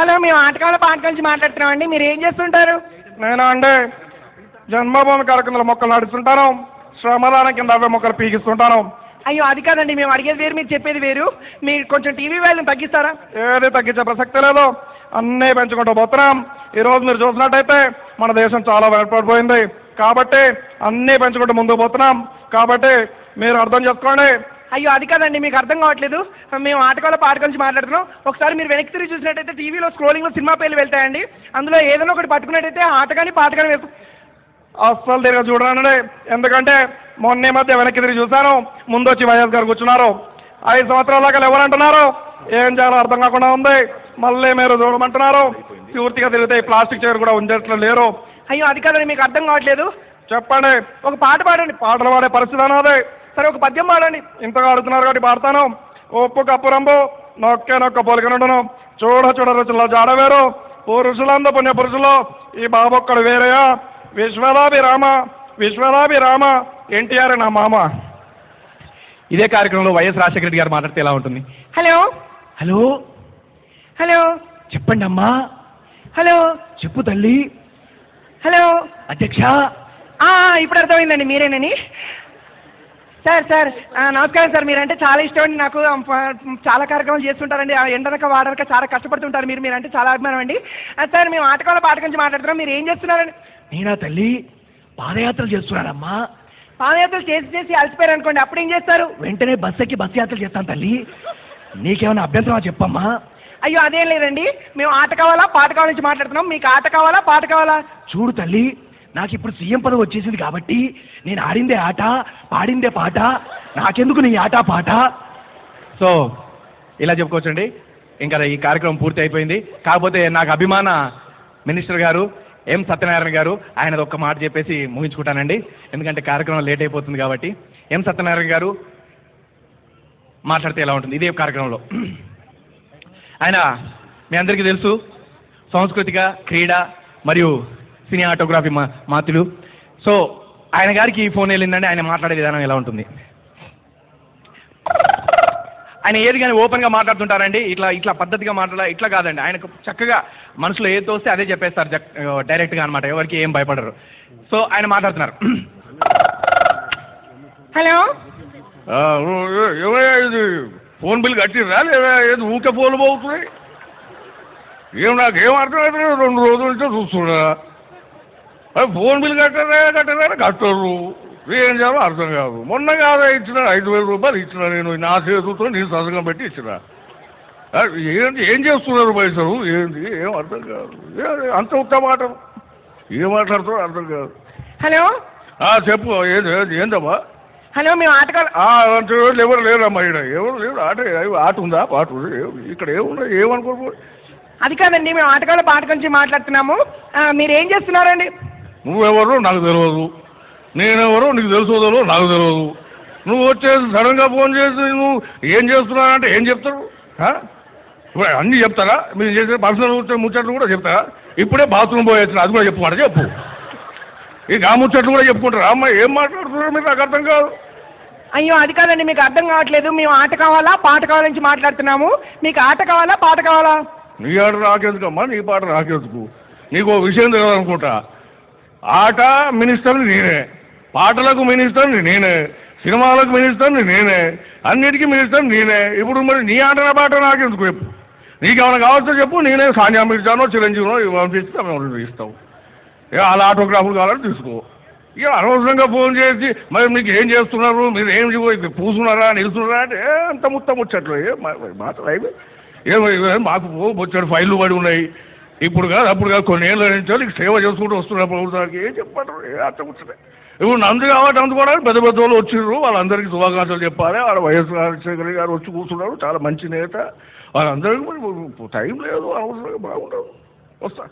Hello, మేము ఆటకాల పాట నుంచి మాట్లాడుతున్నామండి. మీరు ఏం చేస్తుంటారు? నేనా అండి, జన్మభూమి కార్యక్రమాల మొక్కలు నడుస్తుంటాను, శ్రమదానం కింద అవే మొక్కలు పీకిస్తుంటాను. అయ్యో, అది కాదండి, మేము అడిగేది వేరు, మీరు చెప్పేది వేరు. మీరు కొంచెం టీవీ వాల్యూమ్ తగ్గిస్తారా? ఏది తగ్గించే ప్రసక్తి లేదు, అన్నీ పెంచుకుంటూ పోతున్నాం. ఈరోజు మీరు చూసినట్టయితే మన దేశం చాలా వెనకబడిపోయింది కాబట్టి అన్నీ పెంచుకుంటూ ముందుకు పోతున్నాం. కాబట్టి మీరు అర్థం చేసుకోండి. అయ్యో, అది కాదండి, మీకు అర్థం కావట్లేదు. మేము ఆటకాల పాట గురించి మాట్లాడుతున్నాం. ఒకసారి మీరు వెనక్కి తిరిగి చూసినట్టయితే టీవీలో స్క్రోలింగ్లో సినిమా పేర్లు వెళ్తాయండి. అందులో ఏదైనా ఒకటి పట్టుకున్నట్టయితే ఆట కానీ పాట కానీ వేసు. అస్సలు తిరిగి చూడనండి, ఎందుకంటే మొన్న మధ్య వెనక్కి తిరిగి చూశాను, ముందు వచ్చి వైఎస్ గారు కూర్చున్నారు. 5 సంవత్సరాల దాకా ఎవరంటున్నారు, ఏం చేయాలో అర్థం కాకుండా ఉంది. మళ్ళీ మీరు చూడమంటున్నారు. పూర్తిగా తిరిగితే ఈ ప్లాస్టిక్ చైర్ కూడా ఉంచేట్లు లేరు. అయ్యో, అది కాదండి, మీకు అర్థం కావట్లేదు. చెప్పండి, ఒక పాట పాడండి. పాటలు పాడే పరిస్థితి అన్నది. సరే, ఒక పద్యం పాడండి. ఇంతగా అడుగుతున్నారు కాబట్టి పాడతాను. ఉప్పు కప్పు రంబు నొక్కే నొక్క పోలికనుండును, చూడ చూడ రుచుల్లో జాడవేరు, పురుషులందు పుణ్య పురుషులు ఈ బాబొక్కడు వేరేయా, విశ్వదాభిరామ విశ్వదాభిరామ ఎన్టీఆర్ నా మామ. ఇదే కార్యక్రమంలో వైఎస్ రాజశేఖర రెడ్డి గారు మాట్లాడితే ఎలా ఉంటుంది? హలో హలో హలో చెప్పండి అమ్మా. హలో చెప్పు తల్లి. హలో అధ్యక్ష. ఇప్పుడు అర్థమైందండి, మీరేనని. సార్ నమస్కారం సార్. మీరంటే చాలా ఇష్టం అండి నాకు. చాలా కార్యక్రమాలు చేస్తుంటారండి. ఎండనక వాడనక చాలా కష్టపడుతుంటారు. మీరంటే చాలా అభిమానం అండి. సార్, మేము ఆటకాల పాట గురించి మాట్లాడుతున్నాం. మీరు ఏం చేస్తున్నారండి? నేనా తల్లి, పాదయాత్రలు చేస్తున్నానమ్మా. పాదయాత్రలు చేసి అలసిపోయారు అనుకోండి, అప్పుడు ఏం చేస్తారు? వెంటనే బస్ ఎక్కి బస్ యాత్రలు చేస్తాను తల్లి. నీకేమైనా అభ్యంతరమా చెప్పమ్మా. అయ్యో, అదేం లేదండి, మేము ఆట కావాలా పాట కావాల నుంచి మాట్లాడుతున్నాం. మీకు ఆట కావాలా పాట కావాలా? చూడు తల్లి, నాకు ఇప్పుడు సీఎం పదవి వచ్చేసింది కాబట్టి నేను ఆడిందే ఆట పాడిందే పాట, నాకెందుకు నీ ఆట పాట. సో ఇలా చెప్పుకోవచ్చండి. ఇంకా ఈ కార్యక్రమం పూర్తి అయిపోయింది. కాకపోతే నాకు అభిమాన మినిస్టర్ గారు ఎం సత్యనారాయణ గారు, ఆయన ఒక్క మాట చెప్పేసి ముగించుకుంటానండి, ఎందుకంటే కార్యక్రమం లేట్ అయిపోతుంది కాబట్టి. ఎం సత్యనారాయణ గారు మాట్లాడితే ఎలా ఉంటుంది ఇదే కార్యక్రమంలో? ఆయన మీ అందరికీ తెలుసు, సాంస్కృతిక క్రీడ మరియు సినీ ఆటోగ్రఫీ మాతులు. సో ఆయన గారికి ఫోన్ వెళ్ళిందండి, ఆయన మాట్లాడే విధానం ఎలా ఉంటుంది? ఆయన ఏది కానీ ఓపెన్గా మాట్లాడుతుంటారండి. ఇట్లా పద్ధతిగా ఇట్లా కాదండి. ఆయనకు చక్కగా మనసులో ఏది తోస్తే అదే చెప్పేస్తారు డైరెక్ట్గా అనమాట. ఎవరికి ఏం భయపడరు. సో ఆయన మాట్లాడుతున్నారు. హలో, ఇది ఫోన్ బిల్ కట్టిరా లేదా? ఏది ఊకే ఫోన్లు పోతున్నాయి? నాకేం అర్థమైతే 2 రోజుల నుంచో చూస్తున్నా. ఫోన్ బిల్ కట్టరా కట్టరు, ఏం చేయాలో అర్థం కాదు. మొన్న కాదా ఇచ్చిన 5,000 రూపాయలు ఇచ్చిన, నేను నా చేతులతో నేను సంతకం పెట్టి ఇచ్చిన. ఏం చేస్తున్నారు పైసలు? ఏంటి ఏం అర్థం కాదు. అంత ఉత్తమ మాట ఏం మాట్లాడుతారో అర్థం కాదు. హలో చెప్పు, ఏందమ్మా? హలో, మేము ఆటకాలు ఎవరు లేరమ్మా, ఇక్కడ ఎవరు లేరు. ఆట ఉందా? పాట ఉంది ఇక్కడ, ఏముందా? ఏమనుకోరు. అది కాదండి, మేము ఆటకాల పాట గురించి మాట్లాడుతున్నాము. మీరు ఏం చేస్తున్నారండి? నువ్వెవరు నాకు తెలియదు, నేనెవరో నీకు తెలుసుకోదో నాకు తెలియదు. నువ్వు వచ్చేసి సడన్గా ఫోన్ చేసి నువ్వు ఏం చేస్తున్నావంటే ఏం చెప్తారు? ఇప్పుడు అన్నీ చెప్తారా? మీరు చేసే పర్సనల్ ముచ్చట్లు కూడా చెప్తారా? ఇప్పుడే బాత్రూమ్ పోయేసిన, అది కూడా చెప్పుకుంటా చెప్పు. ఇక ఆ ముచ్చట్లు కూడా చెప్పుకుంటారా? అమ్మాయి ఏం మాట్లాడుతున్నారు మీరు? నాకు అర్థం కాదు. అయ్యో, అది కాదండి, మీకు అర్థం కావట్లేదు. మేము ఆట కావాలా పాట కావాల నుంచి మాట్లాడుతున్నాము. మీకు ఆట కావాలా పాట కావాలా? నీ ఆట నాకెందుకమ్మా, నీ పాట నాకెందుకు? నీకు విషయం తెలియాలనుకుంటా. ఆట మినిస్టర్ని నేనే, పాటలకు మినిస్టర్ని నేనే, సినిమాలకు మినిస్టర్ని నేనే, అన్నిటికీ మినిస్టర్ని నేనే. ఇప్పుడు మరి నీ ఆట నా పాట నాకెందుకు చెప్పు? నీకేమైనా కావాల్సో చెప్పు, నేనే సానియా మిర్జానో చిరంజీవినో పంపిస్తే మేము ఇస్తాం. వాళ్ళ ఆటోగ్రాఫ్లు కావాలని తీసుకో. ఇక అనవసరంగా ఫోన్ చేసి మరి మీకు ఏం చేస్తున్నారు, మీరు ఏం పూసున్నారా నిలుస్తున్నారా అంటే అంత ముచ్చట్లు మాట్లాడు. మాకు వచ్చాడు ఫైళ్ళు పడి ఉన్నాయి. ఇప్పుడు కాదు అప్పుడు కాదు, కొన్ని ఏళ్ళ నుంచో నీకు సేవ చేసుకుంటూ వస్తున్నారు ప్రభుత్వానికి. ఏం చెప్పంటారు? అంత ముచ్చటే. ఇప్పుడు నందు కాబట్టి అందుకోవడానికి పెద్ద పెద్ద వాళ్ళు వచ్చిర్రు, వాళ్ళందరికీ శుభాకాంక్షలు చెప్పాలి. వాళ్ళ వైఎస్ రాజశేఖర గారు వచ్చి కూర్చున్నారు, చాలా మంచి నేత. వాళ్ళందరికీ మరి టైం లేదు, అనవసరంగా బాగుండదు. వస్తా.